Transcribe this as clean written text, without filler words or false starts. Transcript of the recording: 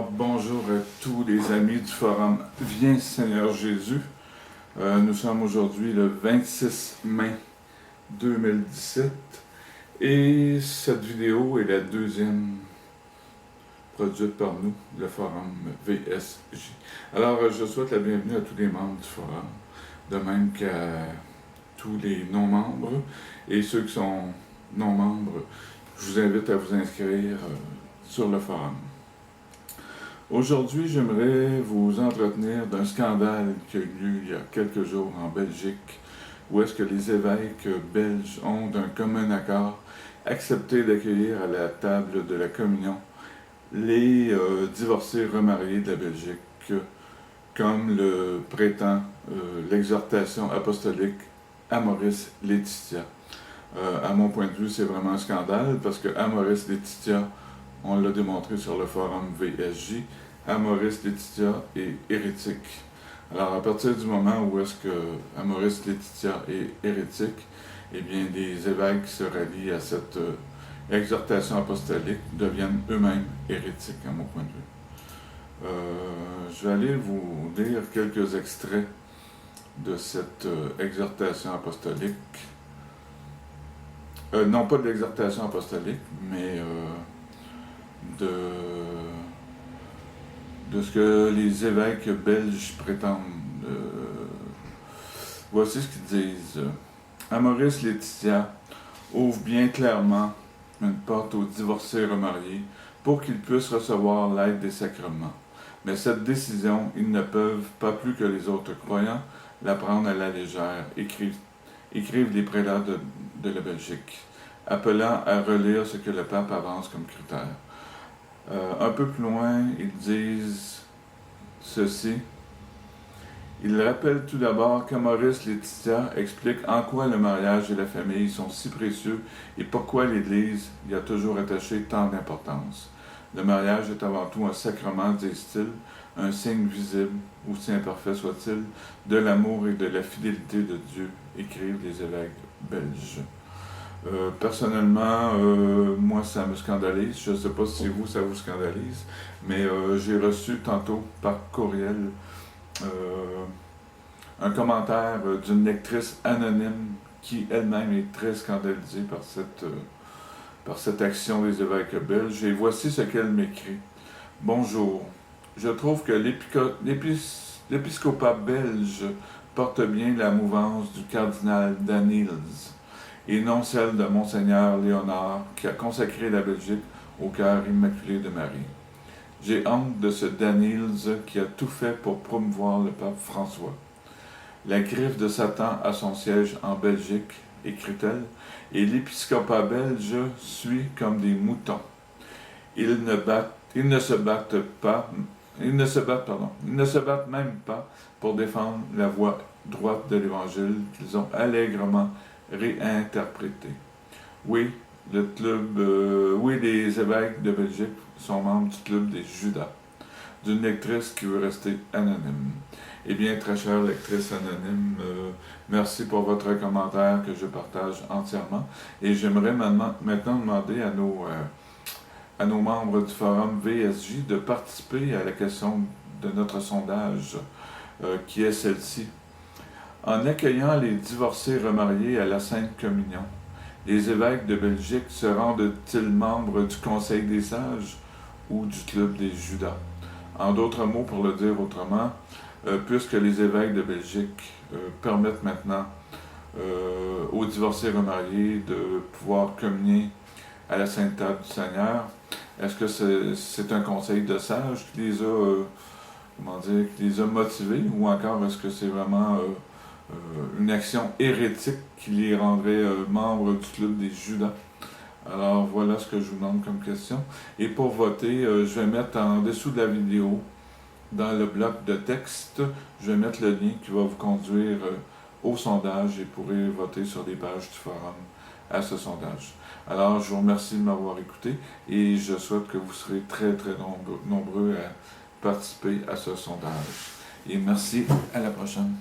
Alors, bonjour à tous les amis du forum Viens Seigneur Jésus. Nous sommes aujourd'hui le 26 mai 2017 et cette vidéo est la deuxième produite par nous, le forum VSJ. Alors, je souhaite la bienvenue à tous les membres du forum, de même qu'à tous les non-membres et ceux qui sont non-membres. Je vous invite à vous inscrire sur le forum. Aujourd'hui, j'aimerais vous entretenir d'un scandale qui a eu lieu il y a quelques jours en Belgique, où est-ce que les évêques belges ont d'un commun accord accepté d'accueillir à la table de la communion les divorcés remariés de la Belgique, comme le prétend l'exhortation apostolique Amoris Laetitia. À mon point de vue, c'est vraiment un scandale, parce que Amoris Laetitia, on l'a démontré sur le forum VSJ, Amoris Laetitia est hérétique. Alors, à partir du moment où est-ce que Amoris Laetitia est hérétique, eh bien, les évêques qui se rallient à cette exhortation apostolique deviennent eux-mêmes hérétiques, à mon point de vue. Je vais aller vous lire quelques extraits de cette exhortation apostolique. Non pas de l'exhortation apostolique, mais de ce que les évêques belges prétendent. Voici ce qu'ils disent. Amoris Laetitia ouvre bien clairement une porte aux divorcés remariés pour qu'ils puissent recevoir l'aide des sacrements. Mais cette décision, ils ne peuvent, pas plus que les autres croyants, la prendre à la légère, écrivent les prélats de la Belgique, appelant à relire ce que le pape avance comme critère. Un peu plus loin, ils disent ceci. Ils rappellent tout d'abord qu'Amoris Laetitia explique en quoi le mariage et la famille sont si précieux et pourquoi l'Église y a toujours attaché tant d'importance. Le mariage est avant tout un sacrement, disent-ils, un signe visible, aussi imparfait soit-il, de l'amour et de la fidélité de Dieu, écrivent les évêques belges. Personnellement, moi ça me scandalise, je ne sais pas si vous ça vous scandalise, mais j'ai reçu tantôt par courriel un commentaire d'une lectrice anonyme qui elle-même est très scandalisée par cette action des évêques belges, et voici ce qu'elle m'écrit. Bonjour, je trouve que l'épiscopat belge porte bien la mouvance du cardinal Danneels, et non celle de Monseigneur Léonard, qui a consacré la Belgique au cœur immaculé de Marie. J'ai honte de ce Danneels qui a tout fait pour promouvoir le pape François. La griffe de Satan a son siège en Belgique, écrit-elle, et l'épiscopat belge suit comme des moutons. Ils ne se battent même pas pour défendre la voie droite de l'Évangile qu'ils ont allègrement réinterprété. Oui, les évêques de Belgique sont membres du club des Judas, d'une lectrice qui veut rester anonyme. Eh bien, très chère lectrice anonyme, merci pour votre commentaire que je partage entièrement. Et j'aimerais maintenant demander à nos membres du forum VSJ de participer à la question de notre sondage, qui est celle-ci. En accueillant les divorcés remariés à la Sainte Communion, les évêques de Belgique se rendent-ils membres du Conseil des sages ou du club des Judas? En d'autres mots, pour le dire autrement, puisque les évêques de Belgique permettent maintenant aux divorcés remariés de pouvoir communier à la Sainte Table du Seigneur, est-ce que c'est un conseil de sages qui les a motivés, ou encore est-ce que c'est vraiment une action hérétique qui les rendrait membres du club des Judas? Alors voilà ce que je vous demande comme question. Et pour voter, je vais mettre en dessous de la vidéo, dans le bloc de texte, je vais mettre le lien qui va vous conduire au sondage et vous pourrez voter sur les pages du forum à ce sondage. Alors je vous remercie de m'avoir écouté et je souhaite que vous serez très très nombreux à participer à ce sondage. Et merci, à la prochaine.